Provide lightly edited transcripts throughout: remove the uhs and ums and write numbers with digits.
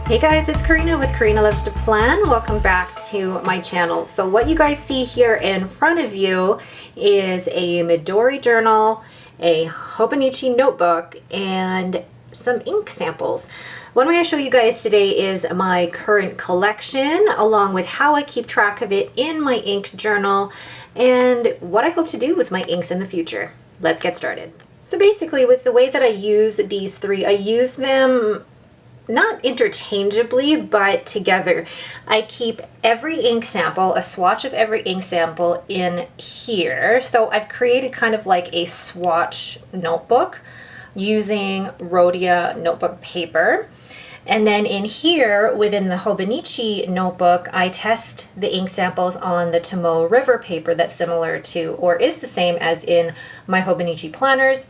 Hey guys, it's Karina with Karina Loves to Plan. Welcome back to my channel. So what you guys see here in front of you is a Midori journal, a Hobonichi notebook, and some ink samples. What I'm going to show you guys today is my current collection, along with how I keep track of it in my ink journal, and what I hope to do with my inks in the future. Let's get started. So basically, with the way that I use these three, I use them not interchangeably, but together. I keep every ink sample, a swatch of every ink sample in here. So I've created kind of like a swatch notebook using Rhodia notebook paper. And then in here, within the Hobonichi notebook, I test the ink samples on the Tomoe River paper that's similar to, or is the same as in my Hobonichi planners.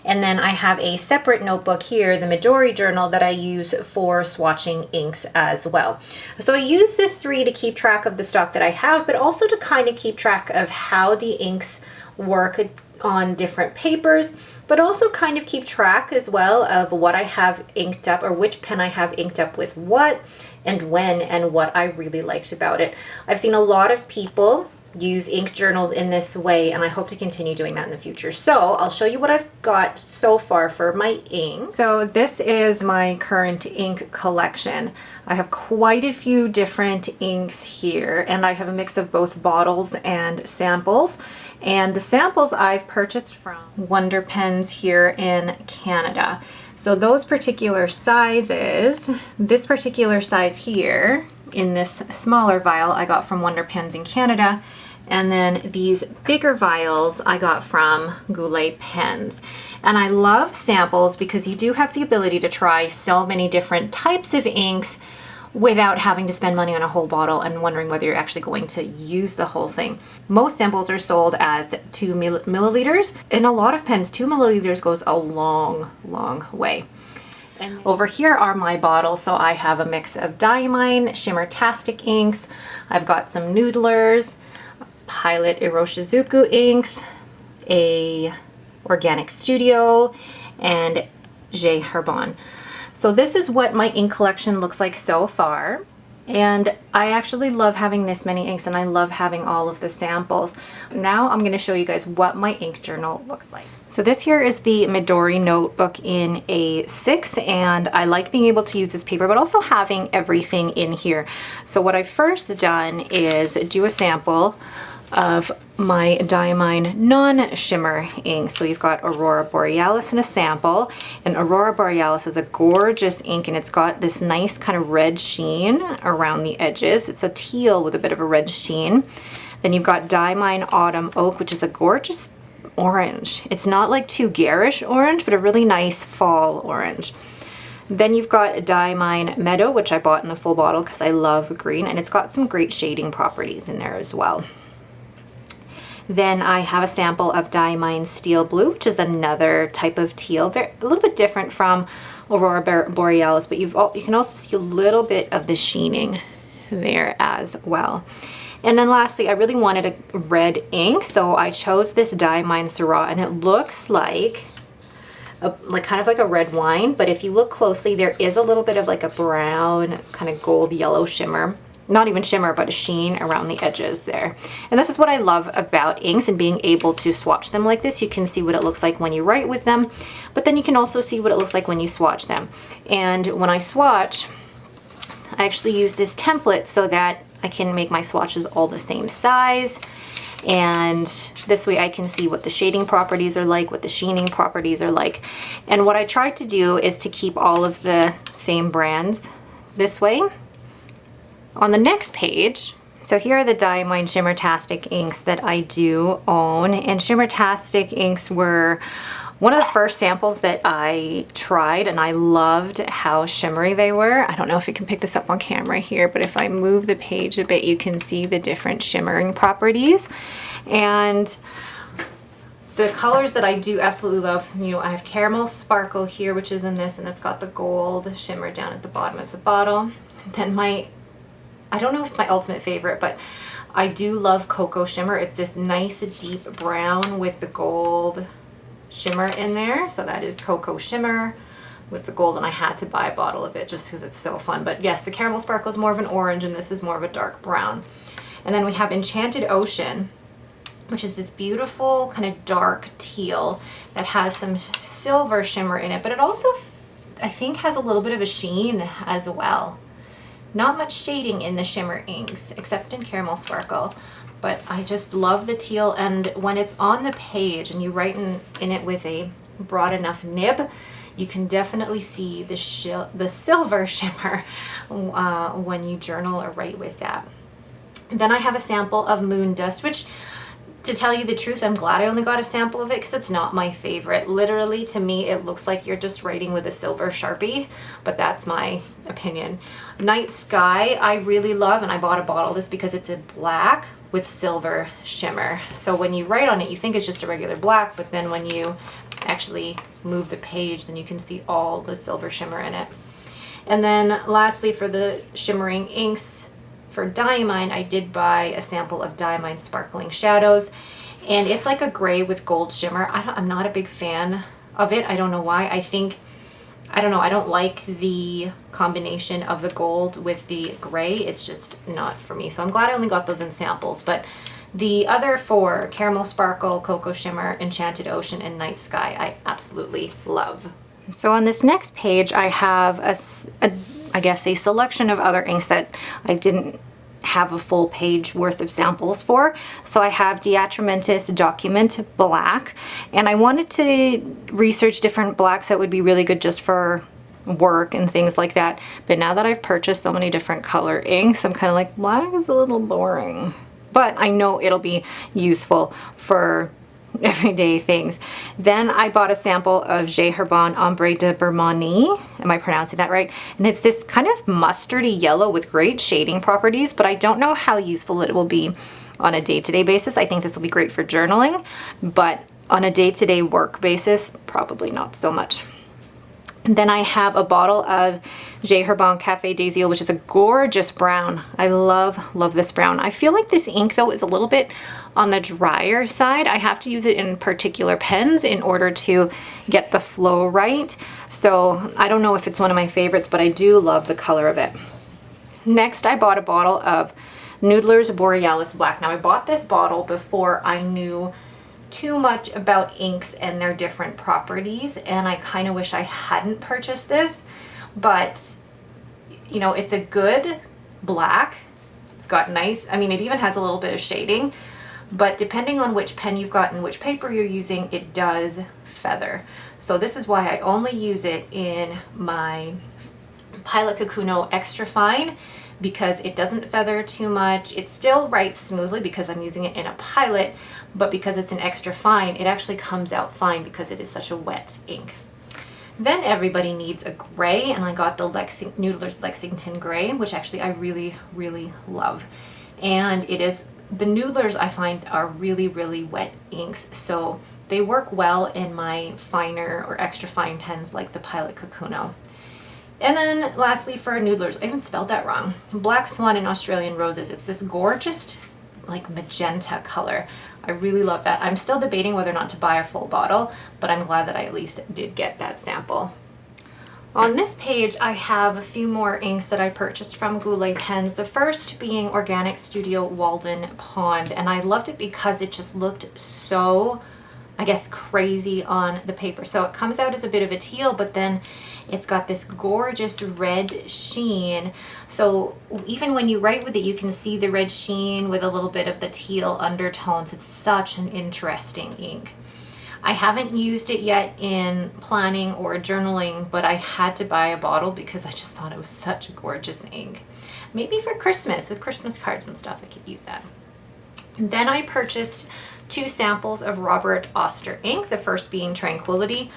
And then I have a separate notebook here, the Midori journal, that I use for swatching inks as well. So I use the three to keep track of the stock that I have, but also to kind of keep track of how the inks work on different papers, but also kind of keep track as well of what I have inked up, or which pen I have inked up with what and when, and what I really liked about it. I've seen a lot of people use ink journals in this way, and I hope to continue doing that in the future. So I'll show you what I've got so far for my ink. So this is my current ink collection. I have quite a few different inks here, and I have a mix of both bottles and samples. And the samples I've purchased from Wonder Pens here in Canada. So those particular sizes, this particular size here in this smaller vial I got from Wonder Pens in Canada, and then these bigger vials I got from Goulet Pens. And I love samples because you do have the ability to try so many different types of inks without having to spend money on a whole bottle and wondering whether you're actually going to use the whole thing. Most samples are sold as 2 milliliters. In a lot of pens, 2 milliliters goes a long, long way. And over here are my bottles. So I have a mix of Diamine, Shimmertastic inks. I've got some Noodlers, Pilot Iroshizuku inks, a Organic Studio, and J Herbon. So this is what my ink collection looks like so far. And I actually love having this many inks, and I love having all of the samples. Now I'm going to show you guys what my ink journal looks like. So this here is the Midori notebook in A6, and I like being able to use this paper, but also having everything in here. So what I've first done is do a sample of my Diamine non-shimmer ink. So you've got Aurora Borealis in a sample, and Aurora Borealis is a gorgeous ink, and it's got this nice kind of red sheen around the edges. It's a teal with a bit of a red sheen. Then you've got Diamine Autumn Oak, which is a gorgeous orange. It's not like too garish orange, but a really nice fall orange. Then you've got Diamine Meadow, which I bought in a full bottle because I love green, and it's got some great shading properties in there as well. Then I have a sample of Diamine Steel Blue, which is another type of teal, a little bit different from Aurora Borealis, but you can also see a little bit of the sheening there as well. And then lastly, I really wanted a red ink, so I chose this Diamine Syrah, and it looks like kind of like a red wine, but if you look closely, there is a little bit of like a brown kind of gold yellow shimmer. Not even shimmer, but a sheen around the edges there. And this is what I love about inks and being able to swatch them like this. You can see what it looks like when you write with them, but then you can also see what it looks like when you swatch them. And when I swatch, I actually use this template so that I can make my swatches all the same size. And this way I can see what the shading properties are like, what the sheening properties are like. And what I tried to do is to keep all of the same brands this way. On the next page, so here are the Diamine Shimmertastic inks that I do own, and Shimmertastic inks were one of the first samples that I tried, and I loved how shimmery they were. I don't know if you can pick this up on camera here, but if I move the page a bit, you can see the different shimmering properties. And the colors that I do absolutely love, you know, I have Caramel Sparkle here, which is in this, and it's got the gold shimmer down at the bottom of the bottle. Then I don't know if it's my ultimate favorite, but I do love Cocoa Shimmer. It's this nice deep brown with the gold shimmer in there. So that is Cocoa Shimmer. with the gold, and I had to buy a bottle of it just because it's so fun. But yes, the Caramel Sparkle is more of an orange and this is more of a dark brown. And then we have Enchanted Ocean, which is this beautiful kind of dark teal that has some silver shimmer in it, but it also I think has a little bit of a sheen as well. Not much shading in the shimmer inks except in Caramel Sparkle, but I just love the teal, and when it's on the page and you write in it with a broad enough nib, you can definitely see the silver shimmer when you journal or write with that. Then I have a sample of Moon Dust, which, to tell you the truth, I'm glad I only got a sample of it because it's not my favorite. Literally, to me, it looks like you're just writing with a silver Sharpie, but that's my opinion. Night Sky, I really love, and I bought a bottle of this because it's a black with silver shimmer. So when you write on it, you think it's just a regular black, but then when you actually move the page, then you can see all the silver shimmer in it. And then lastly, for the shimmering inks, for Diamine, I did buy a sample of Diamine Sparkling Shadows, and it's like a gray with gold shimmer. I'm not a big fan of it. I don't know why. I don't know, I don't like the combination of the gold with the gray. It's just not for me. So I'm glad I only got those in samples. But the other four, Caramel Sparkle, Cocoa Shimmer, Enchanted Ocean, and Night Sky, I absolutely love. So on this next page, I have I guess a selection of other inks that I didn't have a full page worth of samples for. So I have Diatramentis Document Black, and I wanted to research different blacks that would be really good just for work and things like that. But now that I've purchased so many different color inks, I'm kind of like, black is a little boring. But I know it'll be useful for everyday things. Then I bought a sample of J. Herbin Ombre de Bermani. Am I pronouncing that right? And it's this kind of mustardy yellow with great shading properties, but I don't know how useful it will be on a day-to-day basis. I think this will be great for journaling, but on a day-to-day work basis, probably not so much. And then I have a bottle of J. Herbin Café des Îles, which is a gorgeous brown. I love this brown. I feel like this ink though is a little bit on the drier side. I have to use it in particular pens in order to get the flow right. So I don't know if it's one of my favorites, but I do love the color of it. Next, I bought a bottle of Noodler's Borealis Black. Now I bought this bottle before I knew too much about inks and their different properties, and I kind of wish I hadn't purchased this, but you know, it's a good black. It's got nice, I mean, it even has a little bit of shading, but depending on which pen you've got and which paper you're using, it does feather. So this is why I only use it in my Pilot Kakuno Extra Fine, because it doesn't feather too much. It still writes smoothly because I'm using it in a Pilot, but because it's an extra fine, it actually comes out fine because it is such a wet ink. Then everybody needs a gray, and I got the Noodler's Lexington Gray, which actually I really love. And it is, the Noodlers I find are really wet inks, so they work well in my finer or extra fine pens like the Pilot Kakuno. And then lastly, for Noodlers, I even spelled that wrong, Black Swan and Australian Roses. It's this gorgeous like magenta color. I really love that. I'm still debating whether or not to buy a full bottle, but I'm glad that I at least did get that sample. On this page, I have a few more inks that I purchased from Goulet Pens. The first being Organic Studio Walden Pond, and I loved it because it just looked so, I guess, crazy on the paper. So it comes out as a bit of a teal, but then it's got this gorgeous red sheen. So even when you write with it, you can see the red sheen with a little bit of the teal undertones. It's such an interesting ink. I haven't used it yet in planning or journaling, but I had to buy a bottle because I just thought it was such a gorgeous ink. Maybe for Christmas, with Christmas cards and stuff, I could use that. And then I purchased 2 samples of Robert Oster ink, the first being Tranquility.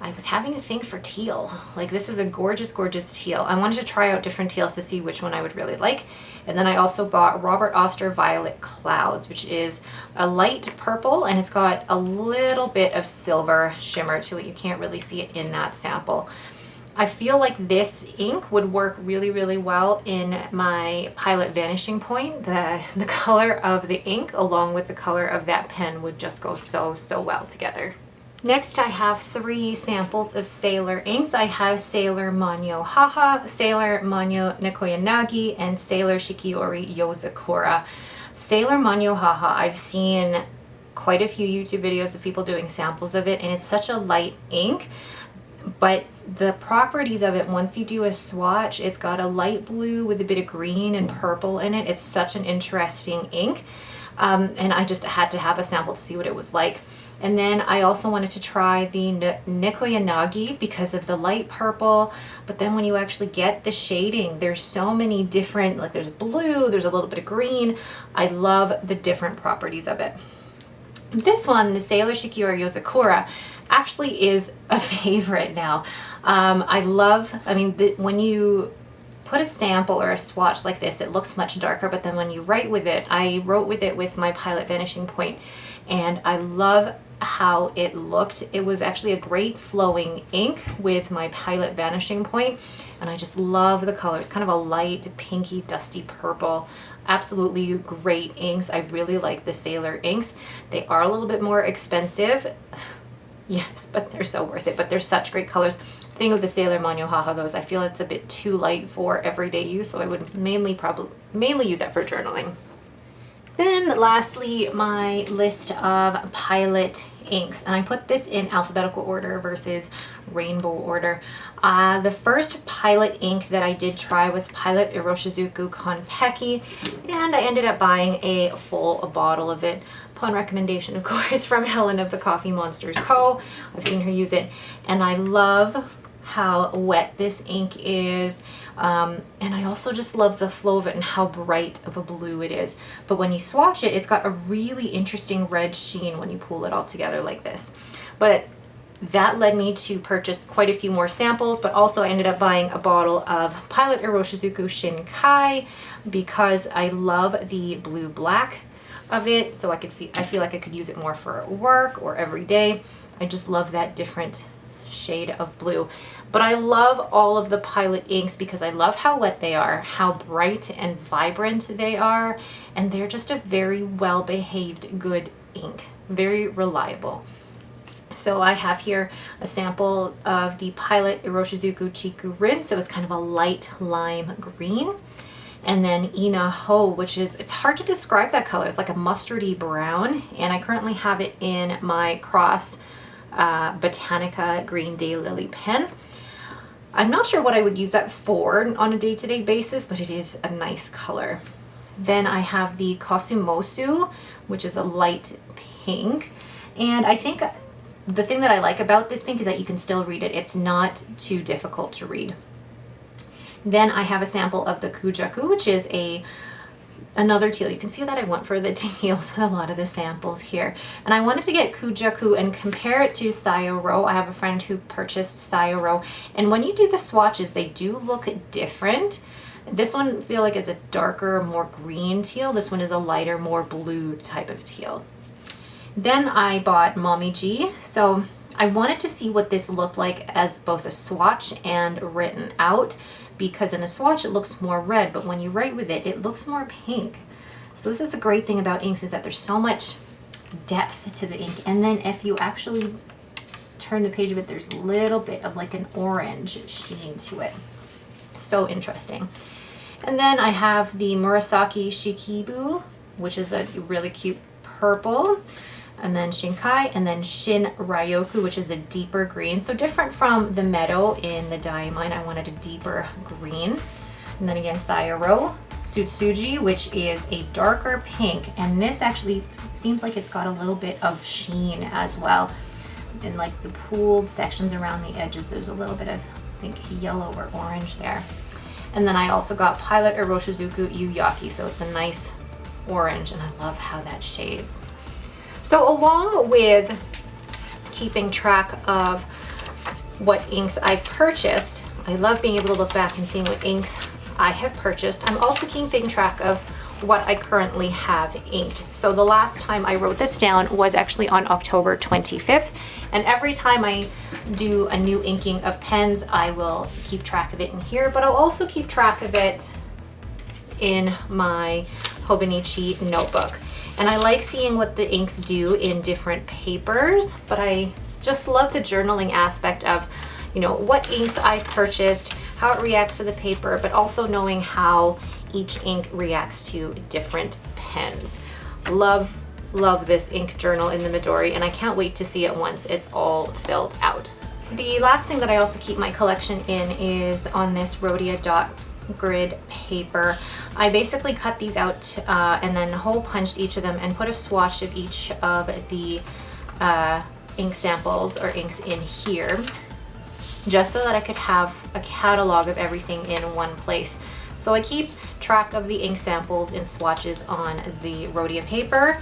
I was having a thing for teal. Like, this is a gorgeous teal. I wanted to try out different teals to see which one I would really like. And then I also bought Robert Oster Violet Clouds, which is a light purple, and it's got a little bit of silver shimmer to it. You can't really see it in that sample. I feel like this ink would work really well in my Pilot Vanishing Point. The color of the ink along with the color of that pen would just go so well together. Next, I have 3 samples of Sailor inks. I have Sailor Manyo Haha, Sailor Manyo Nikoyanagi, and Sailor Shikiori Yozakura. Sailor Manyo Haha, I've seen quite a few YouTube videos of people doing samples of it, and it's such a light ink, but the properties of it, once you do a swatch, it's got a light blue with a bit of green and purple in it. It's such an interesting ink, and I just had to have a sample to see what it was like. And then I also wanted to try the Nikoyanagi because of the light purple, but then when you actually get the shading, there's so many different, like there's blue, there's a little bit of green. I love the different properties of it. This one, the Sailor Shikiori Yozakura, actually is a favorite now. When you put a sample or a swatch like this, it looks much darker, but then when you write with it, I wrote with it with my Pilot Vanishing Point, and I love how it looked. It was actually a great flowing ink with my Pilot Vanishing Point, and I just love the color. It's kind of a light pinky dusty purple. Absolutely great inks. I really like the Sailor inks. They are a little bit more expensive, yes, but they're so worth it. But they're such great colors. The thing with the Sailor Manyo Haha though is I feel it's a bit too light for everyday use, so I would mainly use it for journaling. Then lastly, my list of Pilot inks, and I put this in alphabetical order versus rainbow order. The first Pilot ink that I did try was Pilot Iroshizuku Konpeki, and I ended up buying a full bottle of it upon recommendation, of course, from Helen of the Coffee Monsters Co. I've seen her use it, and I love how wet this ink is, and I also just love the flow of it and how bright of a blue it is. But when you swatch it, it's got a really interesting red sheen when you pull it all together like this. But that led me to purchase quite a few more samples, but also I ended up buying a bottle of Pilot Iroshizuku Shinkai because I love the blue-black of it, so I feel like I could use it more for work or every day. I just love that different shade of blue. But I love all of the Pilot inks because I love how wet they are, how bright and vibrant they are, and they're just a very well-behaved, good ink. Very reliable. So I have here a sample of the Pilot Iroshizuku Chiku Rin, so it's kind of a light lime green. And then Ina Ho, which is, it's hard to describe that color. It's like a mustardy brown, and I currently have it in my Cross Botanica Green Daylily pen. I'm not sure what I would use that for on a day-to-day basis, but it is a nice color. Then I have the Kosumosu, which is a light pink, and I think the thing that I like about this pink is that you can still read it. It's not too difficult to read. Then I have a sample of the Kujaku, which is another teal. You can see that I went for the teals with a lot of the samples here. And I wanted to get Kujaku and compare it to Sayoro. I have a friend who purchased Sayoro. And when you do the swatches, they do look different. This one I feel like is a darker, more green teal. This one is a lighter, more blue type of teal. Then I bought Mommy G. So I wanted to see what this looked like as both a swatch and written out, because in a swatch it looks more red, but when you write with it, it looks more pink. So this is the great thing about inks, is that there's so much depth to the ink, and then if you actually turn the page a bit, there's a little bit of like an orange sheen to it. So interesting. And then I have the Murasaki Shikibu, which is a really cute purple, and then Shinkai, and then Shin Ryoku, which is a deeper green. So different from the Meadow in the Diamond, I wanted a deeper green. And then again, Sayoro Tsutsuji, which is a darker pink, and this actually seems like it's got a little bit of sheen as well. In like the pooled sections around the edges, there's a little bit of, I think, yellow or orange there. And then I also got Pilot Iroshizuku Yuyaki, so it's a nice orange, and I love how that shades. So along with keeping track of what inks I've purchased, I love being able to look back and seeing what inks I have purchased. I'm also keeping track of what I currently have inked. So the last time I wrote this down was actually on October 25th. And every time I do a new inking of pens, I will keep track of it in here, but I'll also keep track of it in my Hobonichi notebook. And I like seeing what the inks do in different papers, but I just love the journaling aspect of, you know, what inks I purchased, how it reacts to the paper, but also knowing how each ink reacts to different pens. Love this ink journal in the Midori, and I can't wait to see it once it's all filled out. The last thing that I also keep my collection in is on this Rhodia dot grid paper. I basically cut these out and then hole punched each of them and put a swatch of each of the ink samples or inks in here, just so that I could have a catalog of everything in one place. So I keep track of the ink samples in swatches on the Rhodia paper,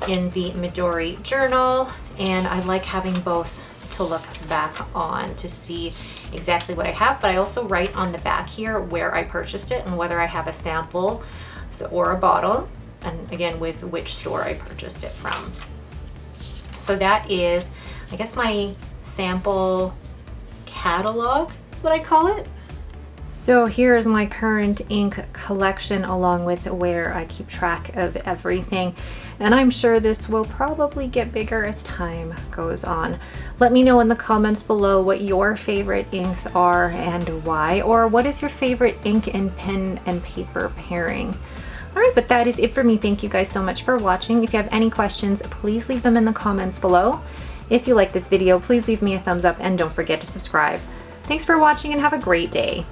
in the Midori journal, and I like having both to look back on to see exactly what I have. But I also write on the back here where I purchased it and whether I have a sample or a bottle, and again with which store I purchased it from. So that is, I guess, my sample catalog is what I call it. So here's my current ink collection along with where I keep track of everything. And I'm sure this will probably get bigger as time goes on. Let me know in the comments below what your favorite inks are and why, or what is your favorite ink and pen and paper pairing. All right, but that is it for me. Thank you guys so much for watching. If you have any questions, please leave them in the comments below. If you like this video, please leave me a thumbs up and don't forget to subscribe. Thanks for watching and have a great day.